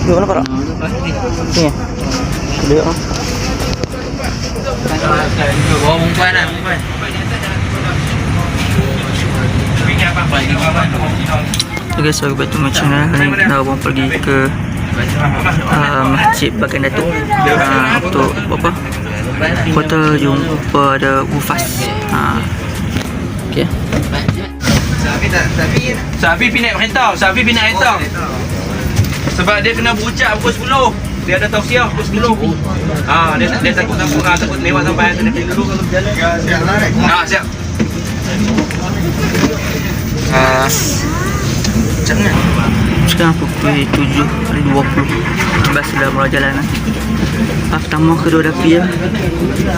Mana pak? Ni. Dia ah. Bawa perempuan lah, perempuan. Okay guys, welcome back to my channel. Hari ni kita abang pergi ke Masjid Bagan Datuk untuk apa? Foto jumpa ada Ufas. Okay. Safi pindah kereta, Safi pindah kereta. Sebab dia kena berucap pukul 10. Dia ada tausiah pukul 10. Dia takut lewat sampai kena pergi dulu kalau berjalan. Siap. Jangan. Sekarang pukul 7.20. Bas sudah mula jalan. Bas pertama, kedua dah pergi.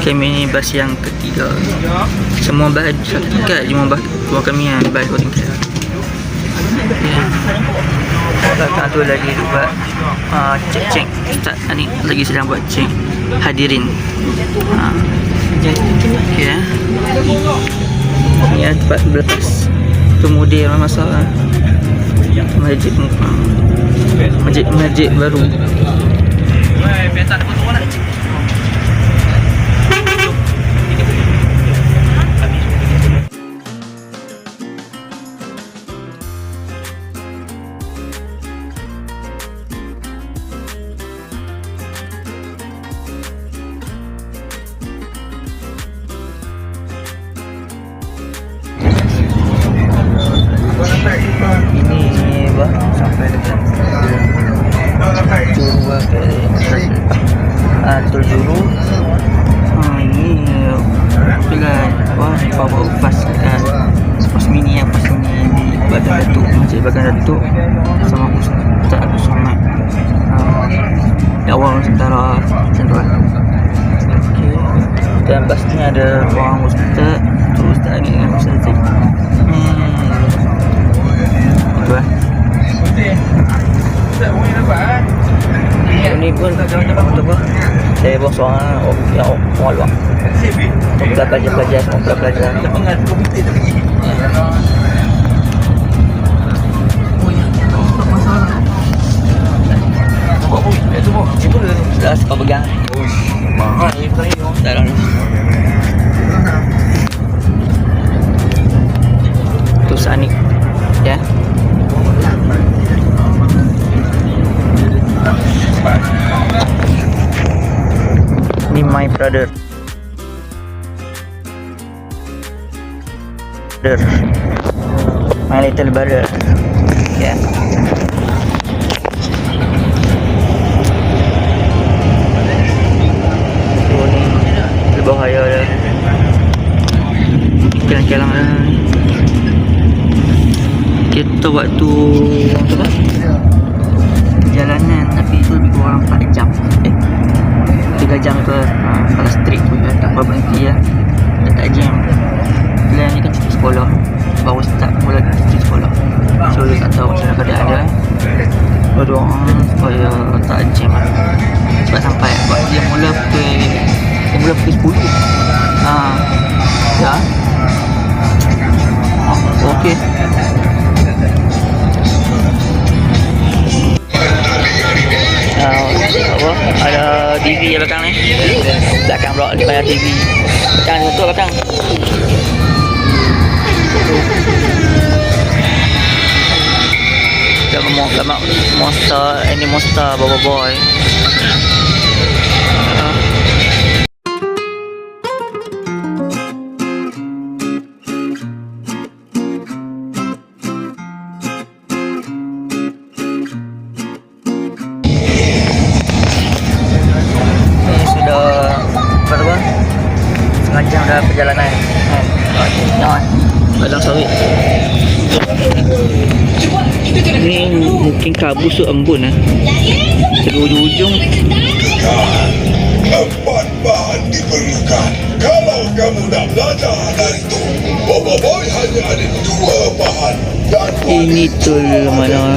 Kami ni bas yang ketiga. Semua bas satu tingkat, cuma bas dua kami yang bas dua tingkat. Belakang tu lagi buat cek Ustaz ni lagi sedang buat cek hadirin. Okay. Ni tempat sebelah tu model masa masjid baru. Ini bah sampai dekat Juru Juru. Ini pilihan bawa Ufas pas mini di Bagan Datuk, Masjid Bagan Datuk sama Ustaz Abdul Somad. Dakwah sementara macam tu. Dan bas ni ada orang Ustaz, Ustaz ni dengan Ustaz tu. Ini pun untuk apa? Saya bawa seorang yang orang luar. Untuk pelajar-pelajar, semua pelajar. Dah suka pegang. Mahal ni kali ni. Dah lah. Tu Sanik. Ya. Ni my brother. My little brother. Yeah. Oh ni berbahaya dah. Kelang-kelang dah. Kita waktu apa? Jalanan tapi itu lebih kurang 4 jam. 3 jam ke kalau street tu tak apa berhenti ya. Tak jam. Bila ni kan cuti sekolah. Baru start mula cuti sekolah. So dia tak tahu macam mana keadaan dia. Berdoa supaya tak jam lah. Cepat sampai. Dia mula pukul 10. Ya. Okey. Apa? Ada TV yang belakang ni. Belakang blok di banyak TV. Belakang tu belakang. Lama monster, ini monster boy. Setengah jam dah perjalanan. Padang sawit. Ni mungkin kabus tu embun lah. Dari ujung-ujung. Empat bahan diperlukan. Kalau kamu nak belajar dari itu, Bobo Boy hanya ada 2 bahan. Ini tu mana?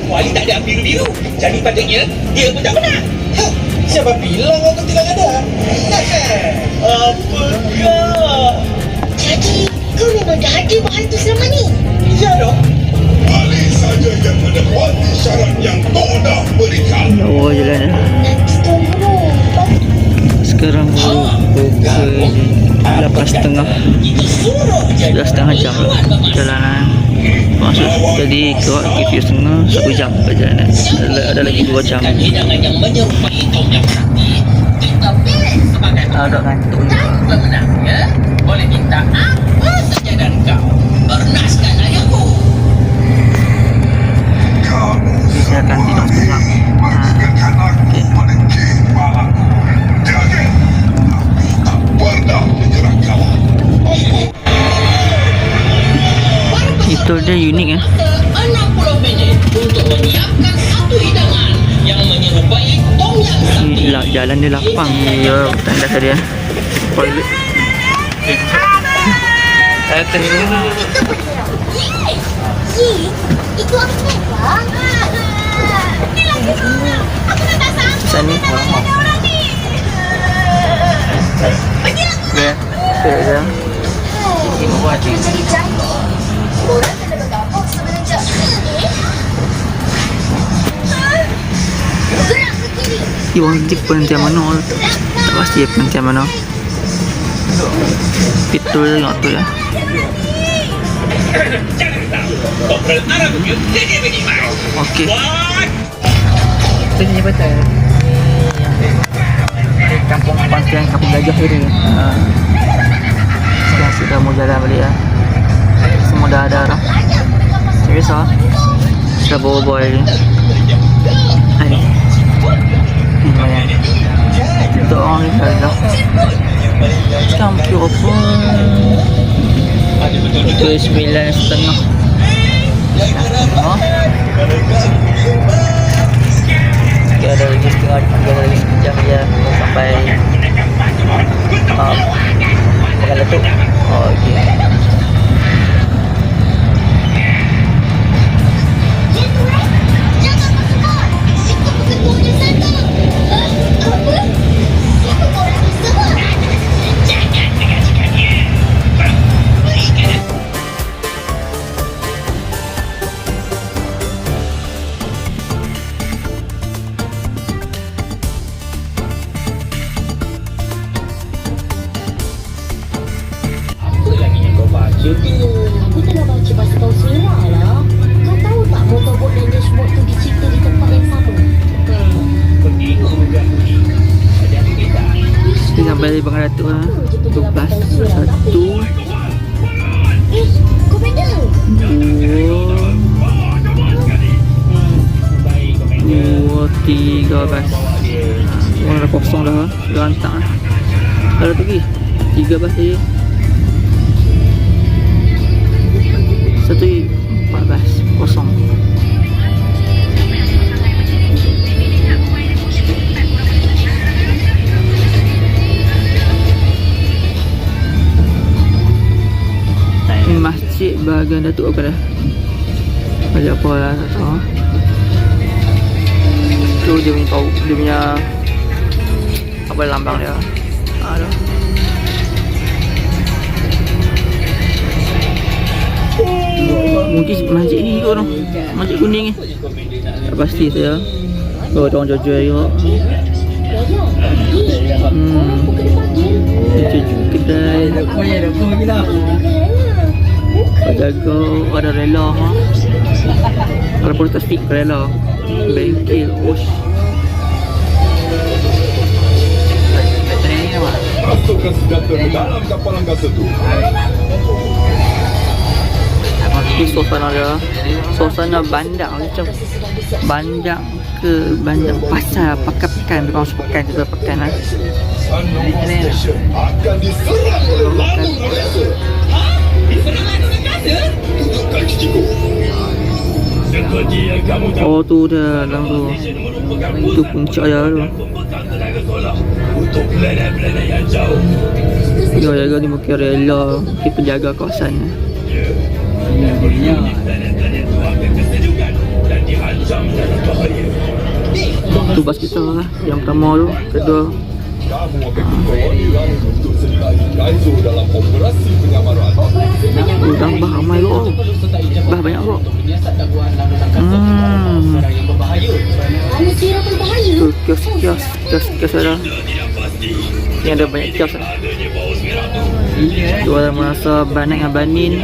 Wali tak ada biru-biru. Jadi patutnya dia pun tak pernah. Siapa bilang aku tidak ada? Apa kau? Jadi kau memang dah ada bahan tu selama ni? Ya dong. Ali saja yang menepati syarat yang kau dah Sekarang pukul 8.30. Sudah setengah jam lah perjalanan. Maksud jadi keluar ke 7.30, 1 jam perjalanan. Ada lagi 2 jam. Hidangan yang menyerupai tom yam sakti. Tetapi sebagai Ada ngantuk juga. pemenangnya boleh minta apa saja dari kau. Bernaskan ayahku. Kamu Saya akan tidur sekejap. menggunakan aku Okey. pada kepalaku. Jadi, aku tak pernah menyerah kalah. Itu dia unik eh. 60 minit untuk menyiapkan satu hidangan yang menyerupai tom yam sakti. Jalan dia lapang. Ya, tanda saya. Toilet. Saya tengok. Itu aku bang. Ni lagi semua. Aku dah tak sanggup. Sana. Ada orang ni. Pergilah. Ya. Saya. Jangan jadi cantik. Orang kena bergabung semenjak ini. Gerak ke kiri. Orang Jeep penantian mana? Tak pasti dia penantian mana. Betul tengok tu ya. Kopral Arab yuk jadi bagaimana? Okey. Wah, Ini betul. Kampung Pantian, Kampung Gajah ini. Sekarang sudah mau jalan balik ya. Semua dah ada dah. Serius ah. Sudah bawa boy ni. Ini. Untuk orang ni dah. Sekarang pukul apa? Pukul 9.30. Okay, ada lagi setengah jam, ada lagi sejam je sampai Pekan Letup. Oh, okey. Jangan masuk. Ikut ketuanya sana. Apa? Itu orang tersebut. jangan dengarkannya. Berikan apa lagi yang kau baca tu? Aku tengah baca pasal kau sewa lah. Kau tahu tak motorboat dan dashboard tu dicipta di tempat yang sama? Kau tengok juga ni. Ada apa kita? Kita sampai di Pekan Letup lah. 12.1 Kau benda? 2.13. Orang dah kosong dah. Dah hantar lah. Ada lagi 13 saja. 1.14 kosong. Masjid bahagian Datuk apa dah? Masjid apa lah tak tahu. Tu dia punya tahu, dia punya apa lambang dia. Ada. Mungkin masjid ni kot tu. Masjid kuning ni. Tak pasti saya. Oh, orang jual-jual juga. Cucu kedai. Jaga ada rela ha. Ada polis trafik rela. Bengkel osh. Masukkan senjata ke dalam kapal angkasa tu. Ini suasana dia. Suasana bandar macam bandar ke bandar pasar pakan-pakan, bukan pekan juga pekan lah. Unknown Station akan diserang oleh lalu angkasa. Serangan angkasa? Tunjukkan gigiku. Seperti yang kamu tahu, Oh tu dia dalam tu. Itu puncak dia tu. untuk planet-planet yang jauh. Dia jaga ni mungkin rela mungkin penjaga kawasan ni. Planet-planet itu akan kesejukan dan dihancam dalam bahaya. Tu bas kita lah. Yang pertama tu, kedua. Kamu akan dibawa Iran untuk sertai Kaizo dalam operasi penyamaran. Udang bah ramai tu. Bah banyak tu. Manusia berbahaya. Tu kios ada. Tidak pasti. Ni ada banyak kios lah. Jual masa banak dengan banin.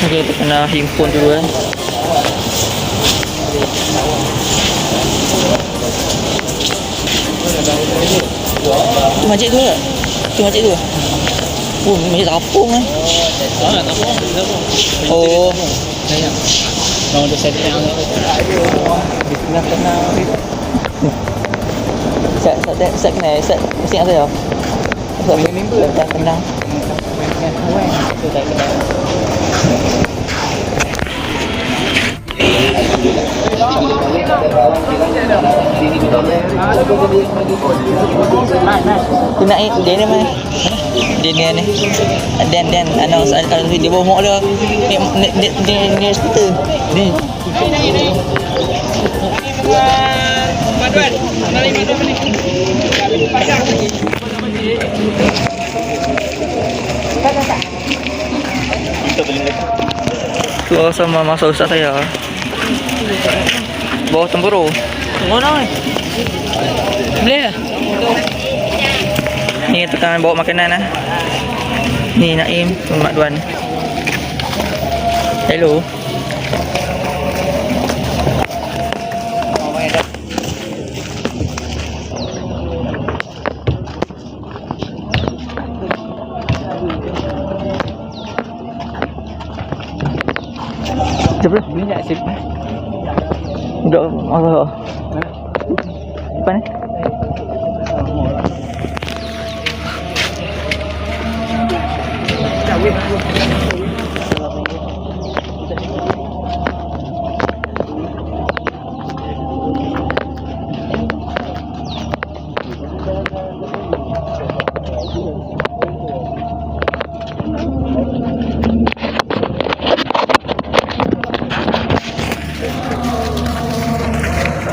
Okay, kita kena himpun dulu kan. Tu masjid tu tak? Tu masjid tu? Oh, masjid Tapung kan? Oh. Orang dah set yang di tengah-tengah. Set kena, set mesti ada ya? Sebab member dah kenal. Tu tak kenal. Tu nak dia ni mana? Dia ni. Dan announce dia bawa mak dia dia skuter. Ni. Paduan. Mari masuk ni. Padang lagi. Tu sama masa ustaz saya. Bawah tempuru. Mana ni? Boleh lah. Ni tekan bawa makanan lah. Ni Naim, Mak Duan. Hello. Siapa? Ni nak sip. Duduk apa? Depan ni.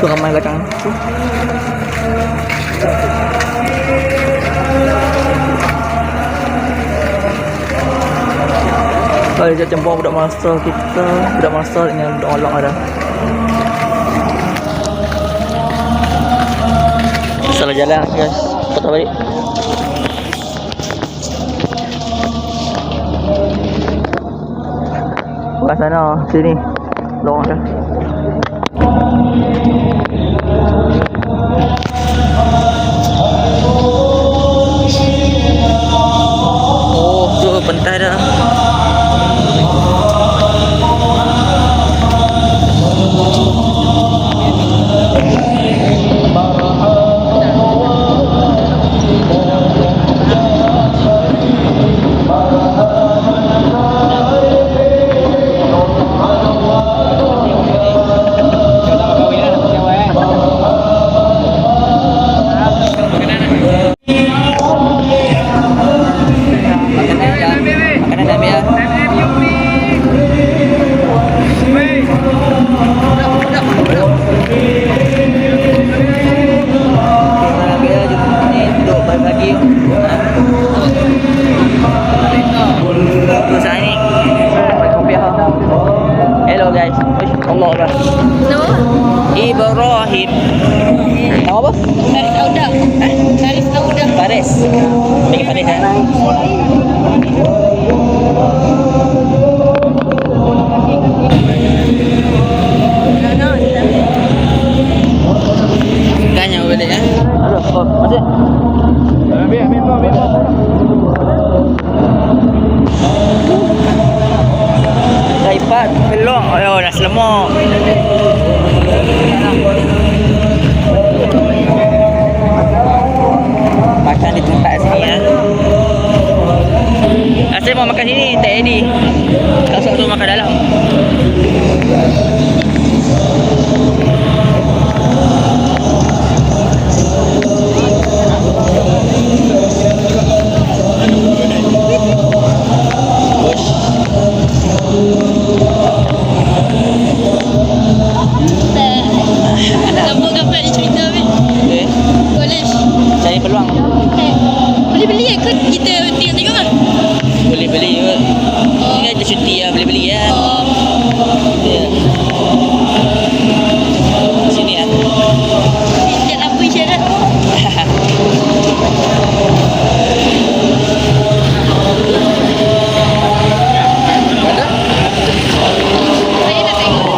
Tu ramai belakang. Kalau dia campur budak master kita, budak master dengan budak olok ada. Salah jalan guys. Patah balik. Bukan sana, sini. Lorong dah. Oh, tu pentas dah. Ibrahim. Nama apa? Faris Auda. Faris Auda. Faris. Bagi Faris kan? Kanya balik kan? Aduh, oh, masih. Ambil. Ipat pelong. Oh, dah selemak. Makan di tempat sini ya. Saya mau makan sini, tak jadi. Langsung tu makan dalam. Kamu dia cerita weh. Okay. Boleh. Cari peluang. Boleh beli ke kita tengok-tengok lah. Boleh beli ke? Ini kan kita cuti lah, boleh beli lah. Ya. Sini lah. Sekejap lampu isyarat. Saya nak tengok.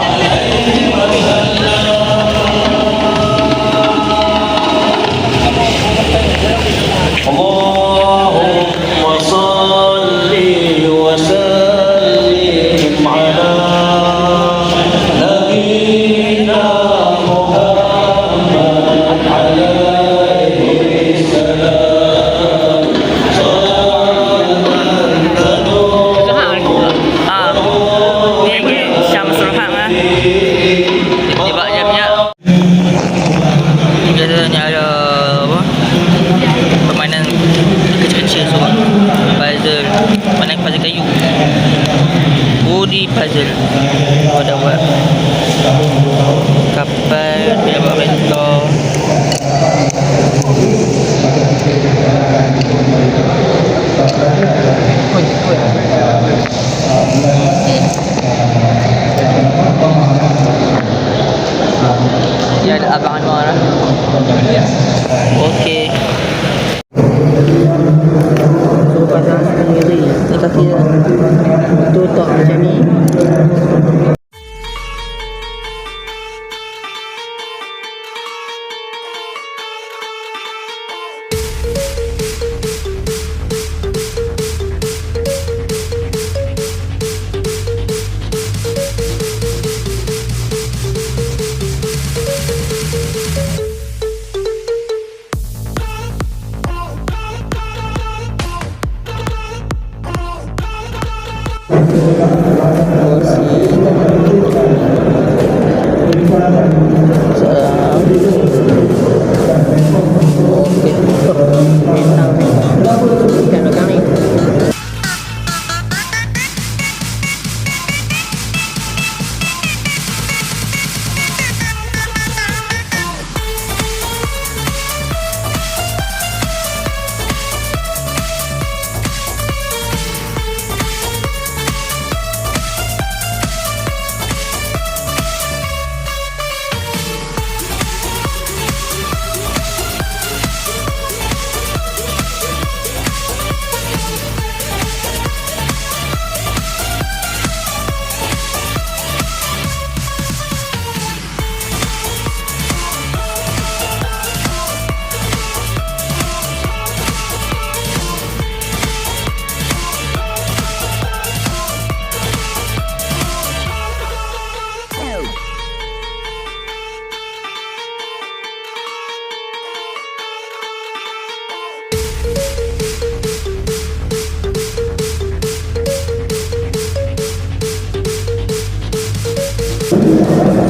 اللهم صل وسلم على نبينا محمد عليه السلام Ni Syam Surham lah. Tiba-tiba jam-jam. Biasanya ada apa? Permainan kecil-kecil semua. Puzzle, permainan puzzle kayu. Body puzzle. Ada buat kapal, dia buat rentor. Dia ada Abang Anwar lah. Okey. So pasang sendiri. Ni kaki dia. Tutup macam ni.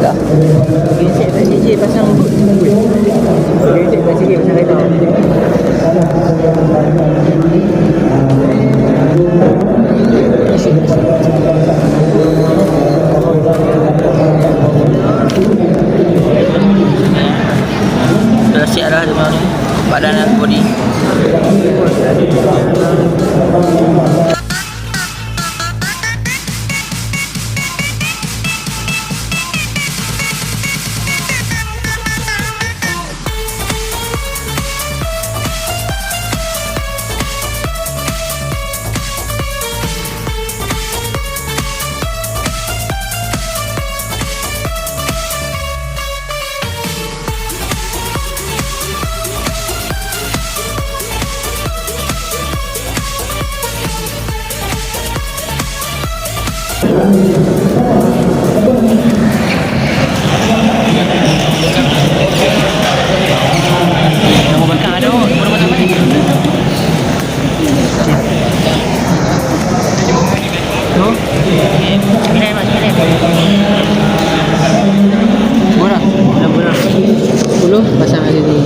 Tak. Gesek tak CJ pasang boot. Gesek tak CJ pasang kereta. Dah siap dah tu ni. Badan dah body. pasang ada ni.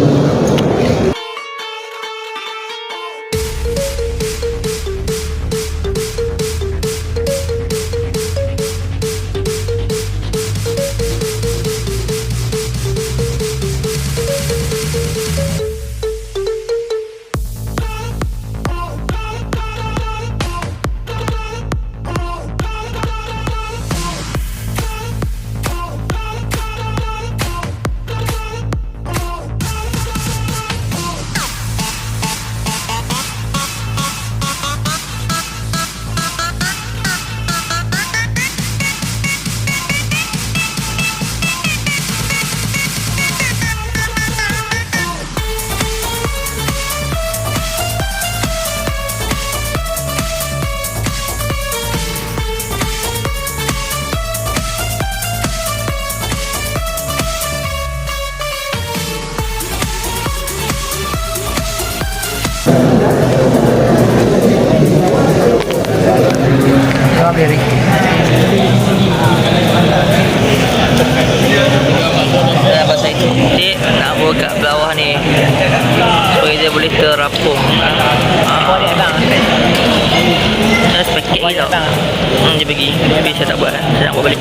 Strawberry. Dah pasal itu jadi nak buka bawah ni supaya dia boleh terapung. Saya sepaket ni tau. Dia bagi. Tapi saya tak buat. Saya nak buat balik.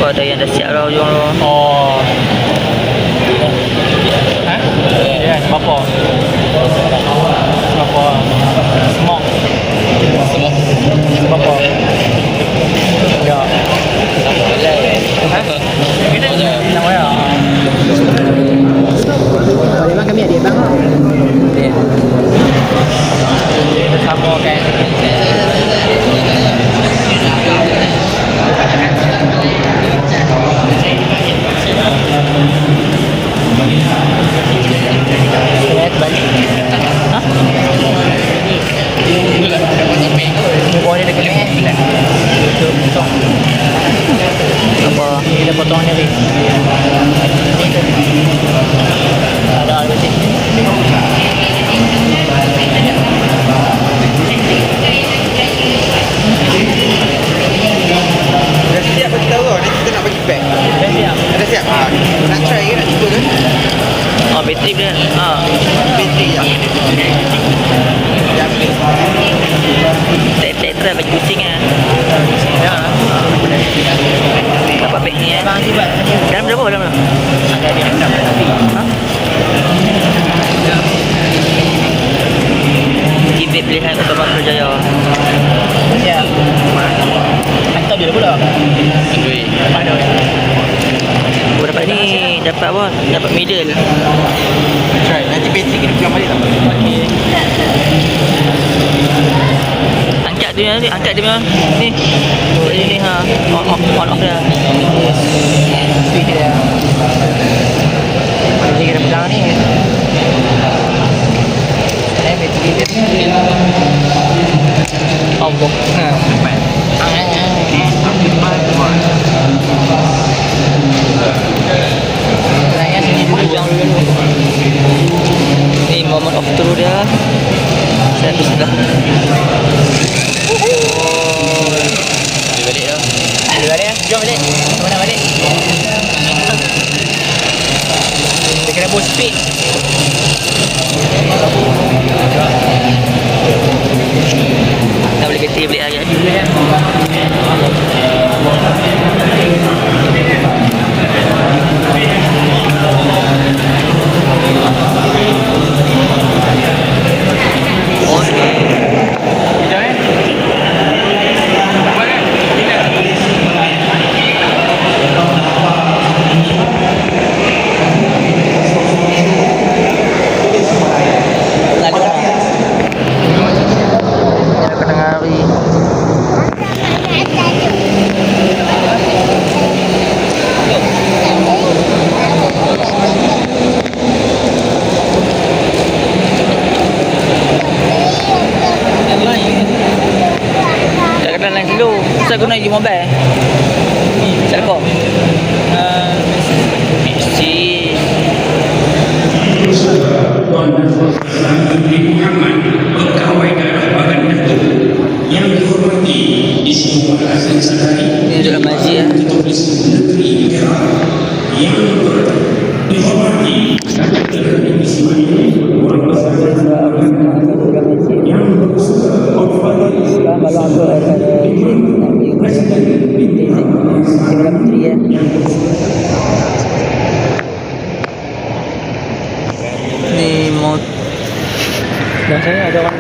Oh, ada yang dah siap dah ujung tu. Oh. Ha? Ya, apa? Apa? Smoke. Apa? Ya. Nama ya. Boleh bang, kami ada bang. Dia. Sama kan. Boleh dekat ni. Potong. Apa? Kita potong ni ni. Ada air bersih. Dah siap bagi tahu ni kita nak bagi pack. Dah siap. Dah siap. Nak try ke nak cuba ke? Oh, bateri dia. Bateri ya. Tak try bagi kucing lah. Ya. Dapat beg ni Bang tiba. Dalam berapa dalam tu? Ada dia nak tapi. Ha? Kibet pilihan utama Kerjaya. Ya. Hantar dia pula. Duit. Mana? Oh, dapat ni. Dapat apa? Dapat middle. Try. Nanti bateri kita pegang balik tak? Okey. Angkat dia nanti. Angkat dia memang. Ni. Ni ha. On off dia. Speed dia. Jadi kita pegang ni. Bateri dia. Allah. Layan sini pegang dulu. Ni moment of truth dia. Saya habis dah. Dia balik dah. Dia balik ya. Jom balik. Mana balik? Kita kena boost speed. Dah boleh bateri balik lagi. Saya guna di mobile. Telkom. Mesti. Muhammad pegawai darah Bagan Datuk yang dihormati di sini Hasan Sadari ini adalah masjid. Kalau aku ada Perdana Menteri ya. Ni mau dan saya ada orang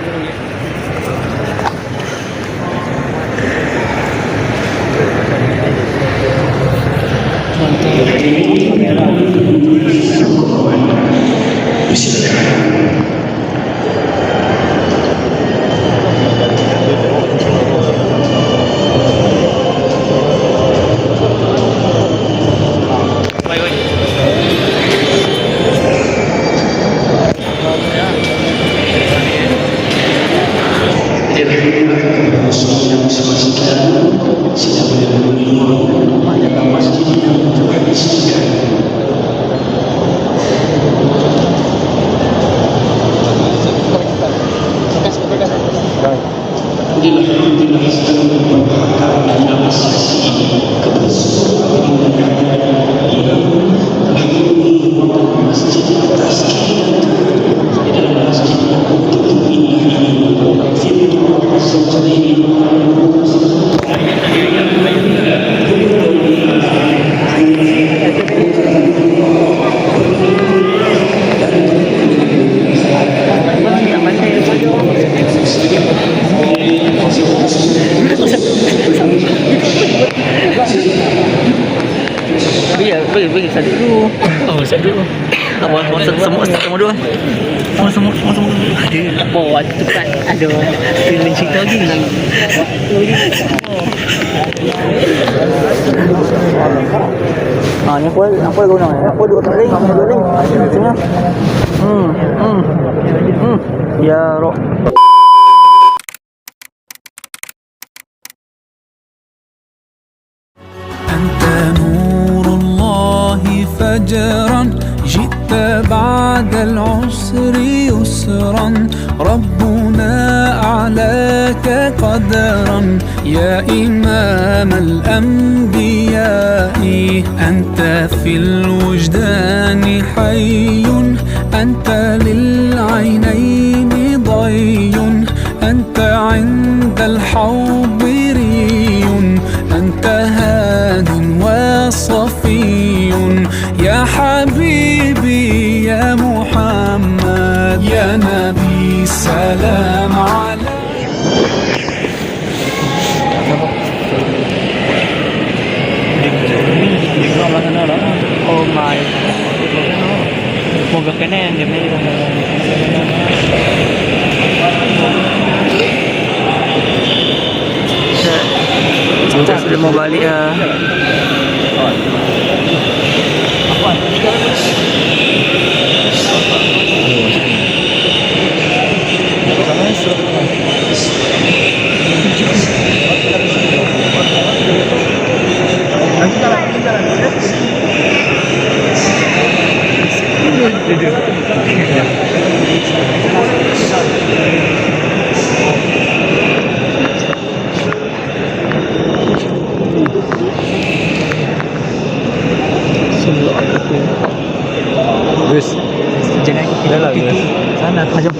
bagi saya dulu. Oh, saya dulu. Semua dua. Semua. Ada. Oh, itu kan ada feeling cerita lagi. Ni apa guna? Apa duk tak ring? Sini. Ya, roh. فجرا جئت بعد العسر يسرا ربنا أعلاك قدرا يا إمام الأنبياء أنت في الوجدان حي أنت للعينين ضي أنت عند الحوض ري أنت هاد وصفي يا حبيبي يا محمد يا نبي سلام عليك. Oh my. Moga kena dia ni. Kita sudah mau balik ya. Bus. Jangan kita lah bus. Sana jom.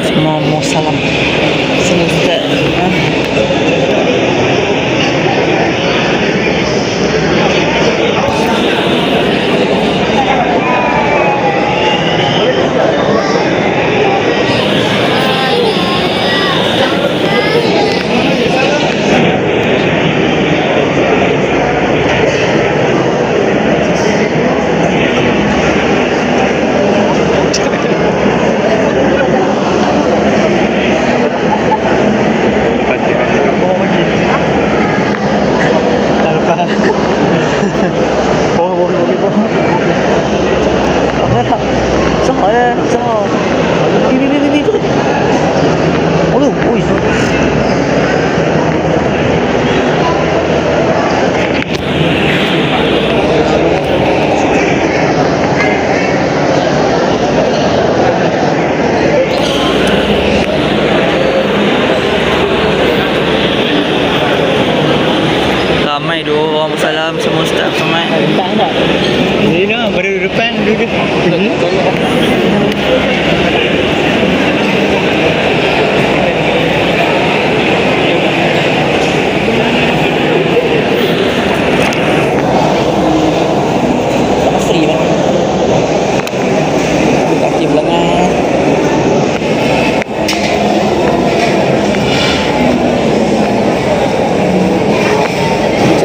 Semua mau salam. Semua ramai tu orang bersalam sama Ustaz Somad. Tak tak. Dia nak baru depan duduk. Free kan. Kaki belangan.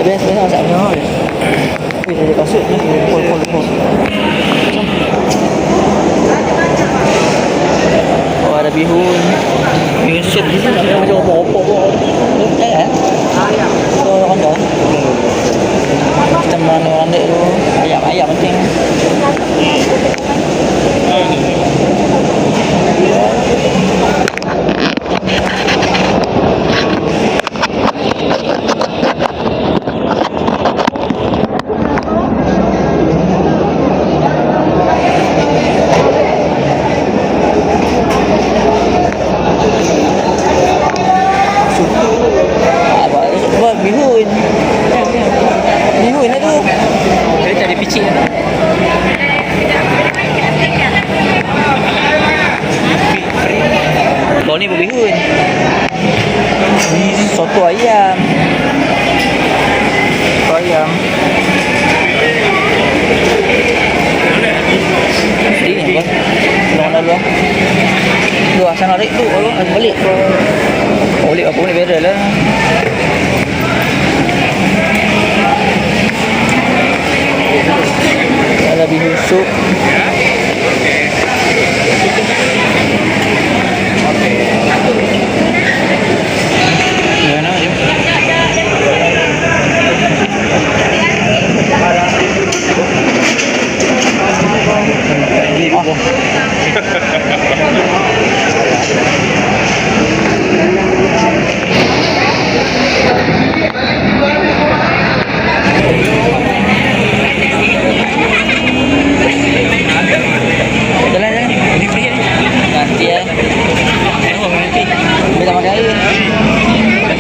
Biasa tak ada. Wih, ada kasut ni. Pol. Oh, ada bihun. Bihun soup ni tak ada macam opor-opor. Eh? Oh, orang dah. Kita mana orang dek tu. Ayam penting. Bihun lah tu. Dia tak ada picit lah. Kau ni berbihun. Soto ayam. Soto ayam. Ini apa? Mana dulu? Tu asal narik tu kalau balik. Balik apa ni beres lah. Ada bihun sup. Mana je? Nanti ya. Kita makan air.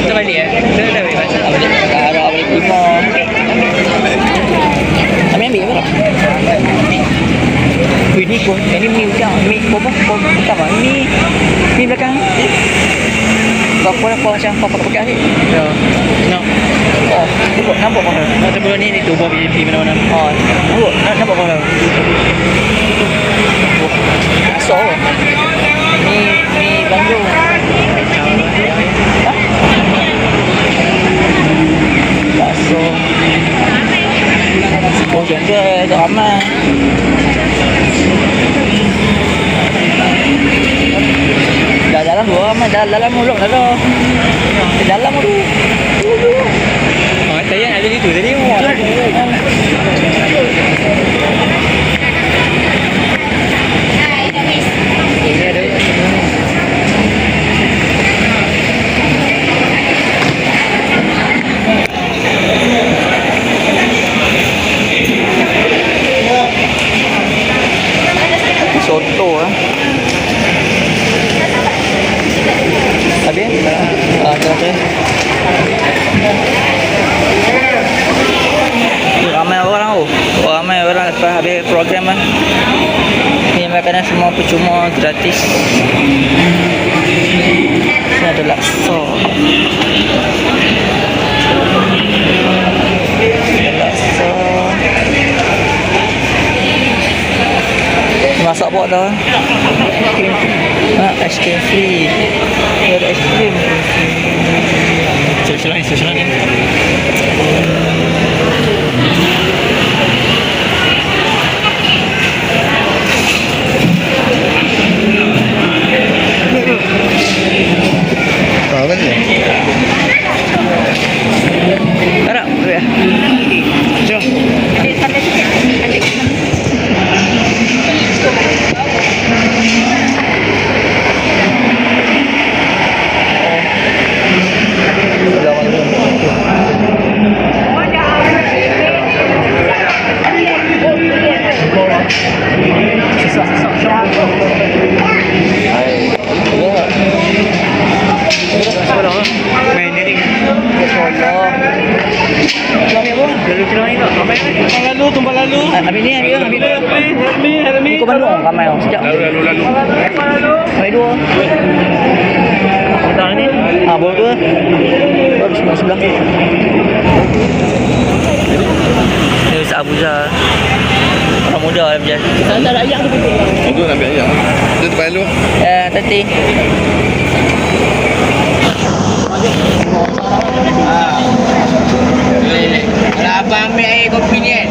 Kita balik ya. Kita dah balik pasal. Ada balik lima. Kami ambil apa? Wih ni kau, ini mi udang, mi kau apa? Mi belakang. Kau macam kau pakai ni. Ya. No. Oh, nampak kau. Sebelum ni tu buat di mana-mana. Oh, nampak kau. So, ni Bandung. Bakso. Oh, jangan tu aman. Dah dalam dua aman, dalam mulut dah tu. Dalam tu. Oh, saya ada di tu tadi. Ini ada. Soto habis? Okay. Ramai orang lepas habis program ni makanan semua percuma, gratis. Ini ada laksa. Masak buat dah. Ice cream free. Ada ice cream. Social ni. Apa ni? Ada, ya. Jom. Ambil ni, ambil ni. Kau Bandung ramai orang. Sekejap. Lalu. Ambil dua. Kita ni. Bawa dua. Baru sebelah. Ni Ustaz Abu Zah. Orang muda lah berjalan. Tak ada ayam tu pipik. Itu nak ambil ayam. Itu tempat lu. Tati. Kalau abang ambil air kopi ni kan,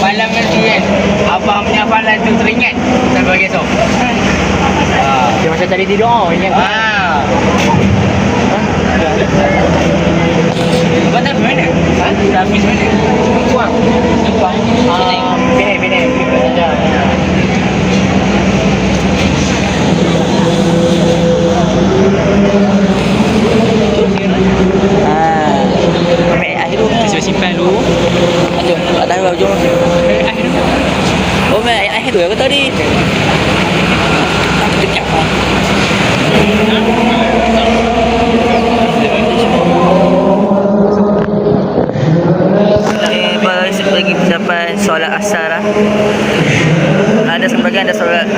malam nanti kan, abang punya hafalan tu teringat sampai pagi esok. Dia macam tadi tidur, ingat. Abang tak mana? Dah habis mana? Kuang. Penang. Ambil air dulu. Kita simpan dulu. Jom, tak tahu jom. Oh, ambil air tu aku tadi. Dekat. Bagi sampai solat asar lah. Ada sebagian ada solat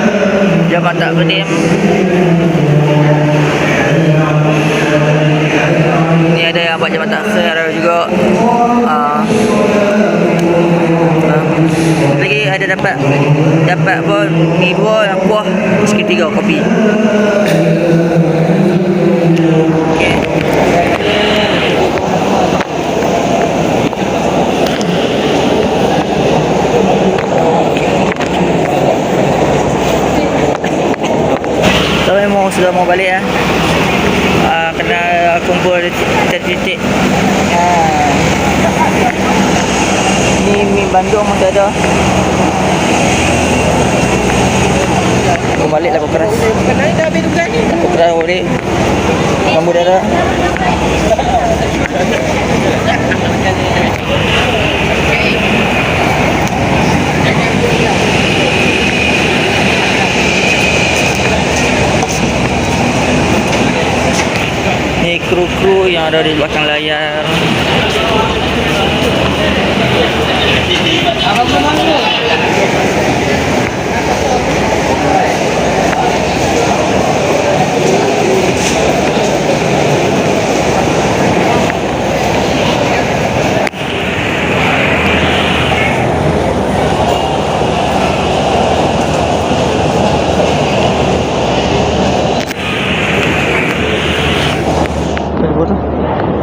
jamaah takdim. Ni ada yang buat jamaah takhir, ada juga lagi ada dapat pun ni dua, yang kuah sikit tiga kopi. Okay. Sudah mau balik kena kumpul titik-titik. Ni mi Bandung masih ada. Mau balik lah keras. Kena dah habis tugas ni. Keras balik. Kamu dah ada. Ni kru-kru yang ada di belakang layar.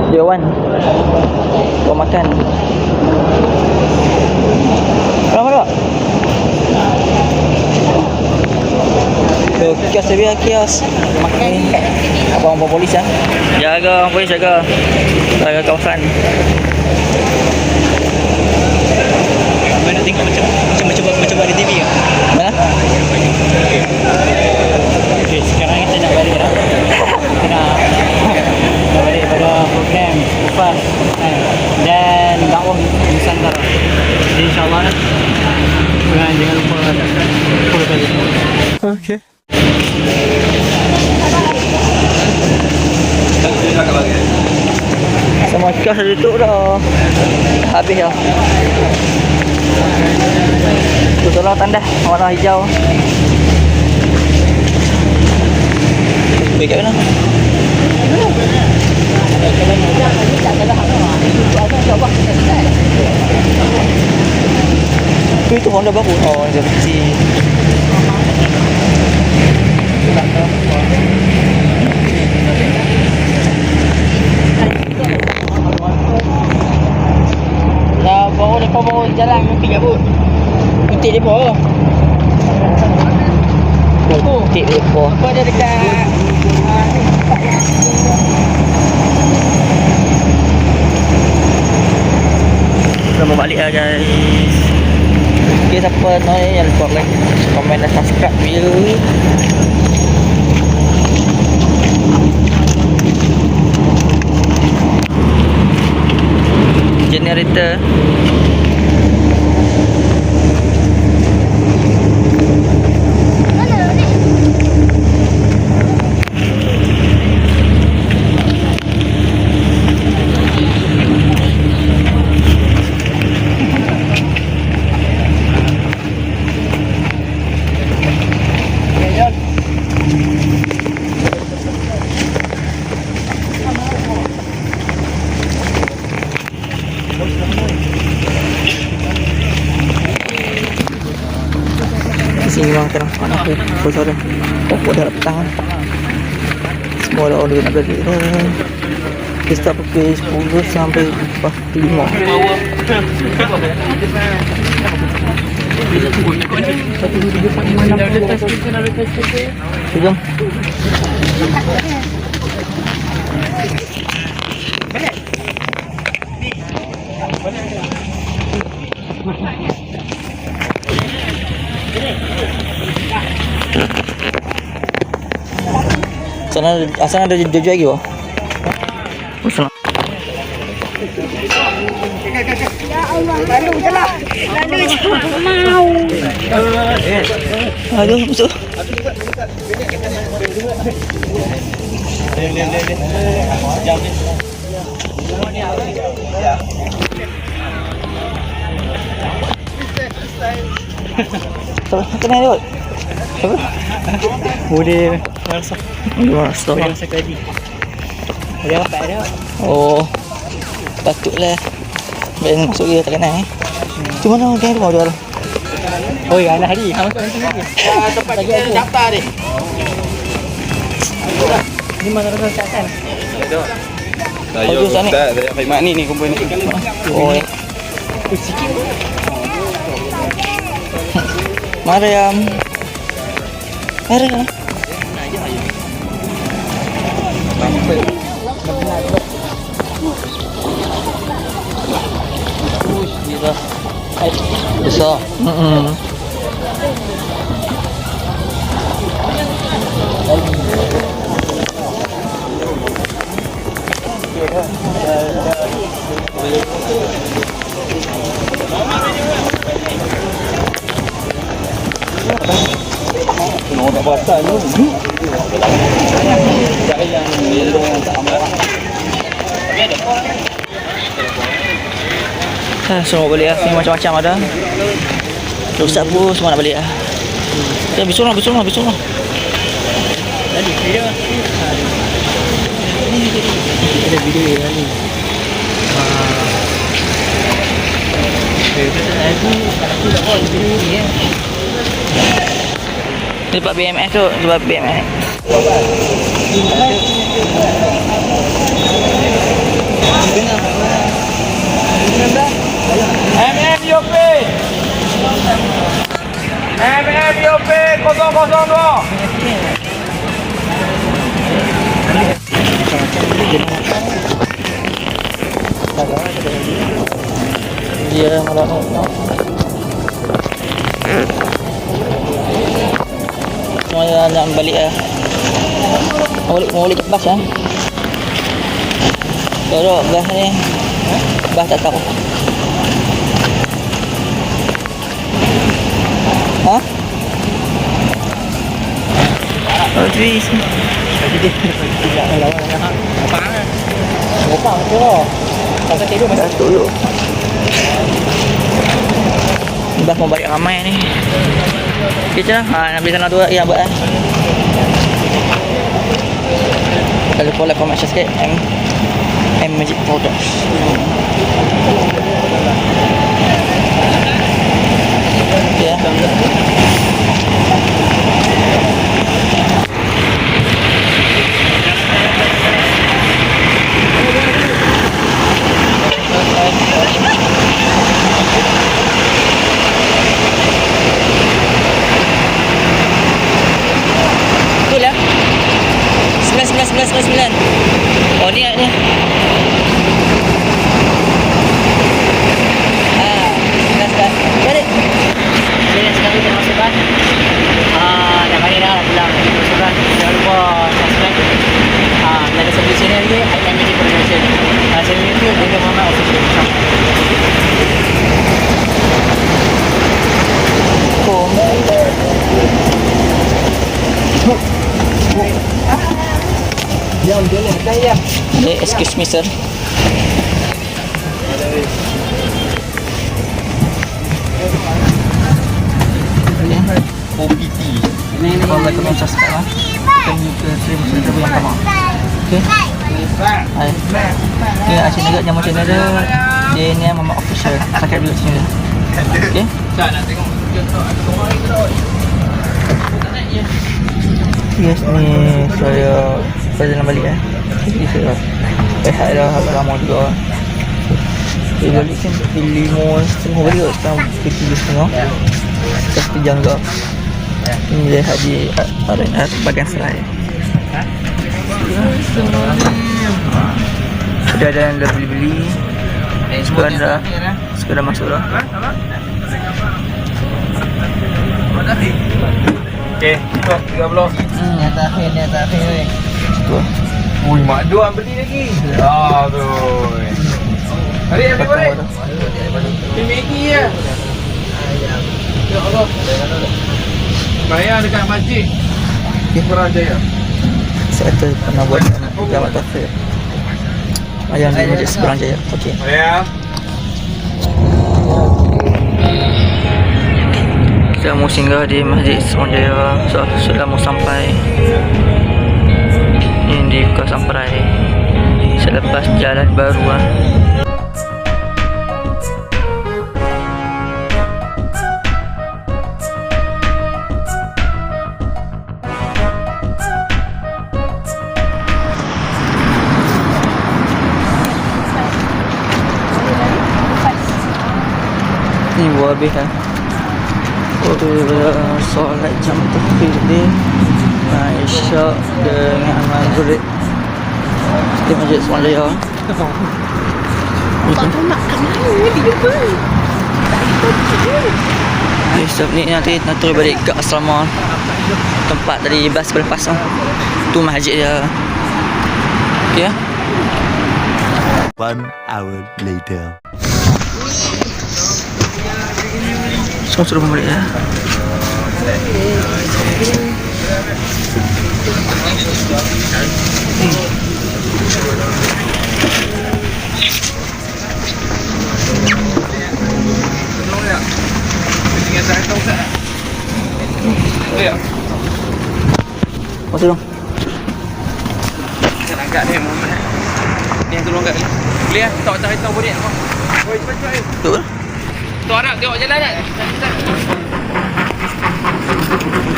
Dia Wan. Kau makan. Berapa kak? Kios dia kios. Makan. Abang polis ah. Jaga polis jaga. Jaga kawasan. Mana tengok macam di TV ke? Mana? Okey, sekarang kita nak balik dah. Kita nak balik pada program Ufas dan dakwah Nusantara. Jadi insya-Allah jangan lupa follow kami. Okey. Semua kios dah tutup dah. Habis dah. Tu tolong tanda warna hijau. Baik kat mana? Itu Honda baru. Oh, dia kecil. Dah bawa jalan mungkin tak pun. Titik depa. Titik depa. Apa ada dekat Kita mau balik lah guys. Okay, siapa yang lupa like, komen dan subscribe video ni. Generator. sekarang. Mana aku saudara. Oh, dah petang. Semua dah order nak balik dah. Kita start pukul 10 sampai pukul 5. Jom. Sana ada jojo lagi wah. Sana. Ya Allah, lalu je lah. Lalu je. Mau. Aduh, masuk. Kena dia. Apa? Boleh rasa. Rasa. Boleh rasa tadi. Dia apa dia? Oh. Patutlah. Ben masuk dia tak kenal Cuma mana orang tu mau jual. Oh ya, anak hari. Masuk nanti lagi. Tempat kita daftar ni. Ni mana rasa sekarang? Saya tak ada khidmat ni kumpul ni. Oh. Sikit. Mariam. Mariam. Besar. Tak pasal tu. Cari yang yellow yang tak amat. Semua balik lah. Ni macam-macam ada. Rusak pun semua nak balik lah. Habis rumah. Tadi video. Ni ada video ni. Aku tak buat video ni ya. Sebab BMS tu, sebab BMS. MMUP 002. Dia malah semuanya nak balik lah. Mau balik bas lah. Kalau bas ni bas tak tahu. Ha? Oh, trees. Jadi dia tidak lawan dengan apa? Apa tu? Tak tidur masa dulu. Bas mau balik ramai ni. Kita nak beli sana tu ya buat eh. Kalau pola komersial sikit M Magic Products. Ya. Betul lah. 9. Oh ni ni. Balik. Jadi sekarang kita masuk kan. Dah balik dah pulang. Sudah. Jangan lupa subscribe. Ada sebelah sini lagi item Magic Production. Channel YouTube Dede Muhammad Official. Jom jalan saya. Excuse me sir. OPT. Kalau mereka mau subscribe lah, kan you ke stream yang sama. Okay. Hai. Okay, channel dia nama channel dia ni Muhammad Official. Subscribe dulu channel dia. Okay. Nak tengok. Yes, ni saya perjalanan balik jadi saya rehat dah agak lama juga. Saya balik kan pukul 5.30 balik kot. Sekarang pukul 3.30. Satu jam juga. Ini rehat di bahagian Serai. Sudah ada yang dah beli-beli. Sekarang masuk dah. Okey, stop 30. Yang terakhir weh. Tu. Ui, mak dua beli lagi. Tu. Hari balik. Beli Maggi je. Ya Allah. Bayar dekat masjid. Putrajaya. Saya pernah buat jamak taufik. Ayam di Masjid Putrajaya. Okey. Bayar. Kita mau singgah di Masjid Putrajaya. So, sudah mau sampai. Ini di Kasamperai. Selepas jalan baru Ni buat habis kan. Solat jam takhir ni Isyak dengan maghrib di Masjid Putrajaya. Tak tahu nak kat mana dia pun. Sebab ni nanti nak turun balik ke asrama tempat tadi bas berlepas tu. Tu masjid dia. Okey ya. 1 hour later. Semua sudah balik ya. Masuk dong. Nak angkat ni Muhammad. Ni yang tolong angkat ni. Boleh ah? Tak tahu boleh apa. Oi, cepat-cepat ayo. Betul. Tu Arab tengok jalan tak?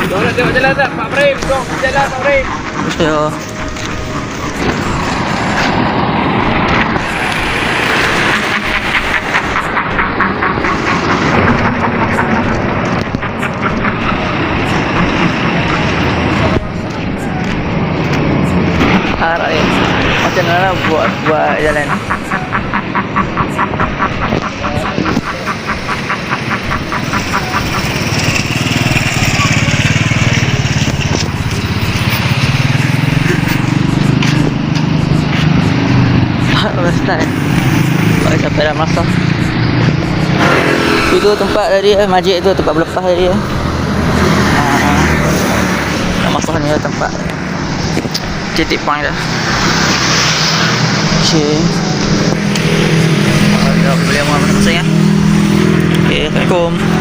Tu Arab tengok jalan tak? Pak Prem, tengok jalan Pak Prem. Ya. Arab ni macam mana buat jalan. Start. Baru sampai dah masuk. Itu tempat tadi masjid tu tempat berlepas tadi Nak masuk ni tempat titik point dah. Okey. Dah boleh masuk ya. Okey, assalamualaikum.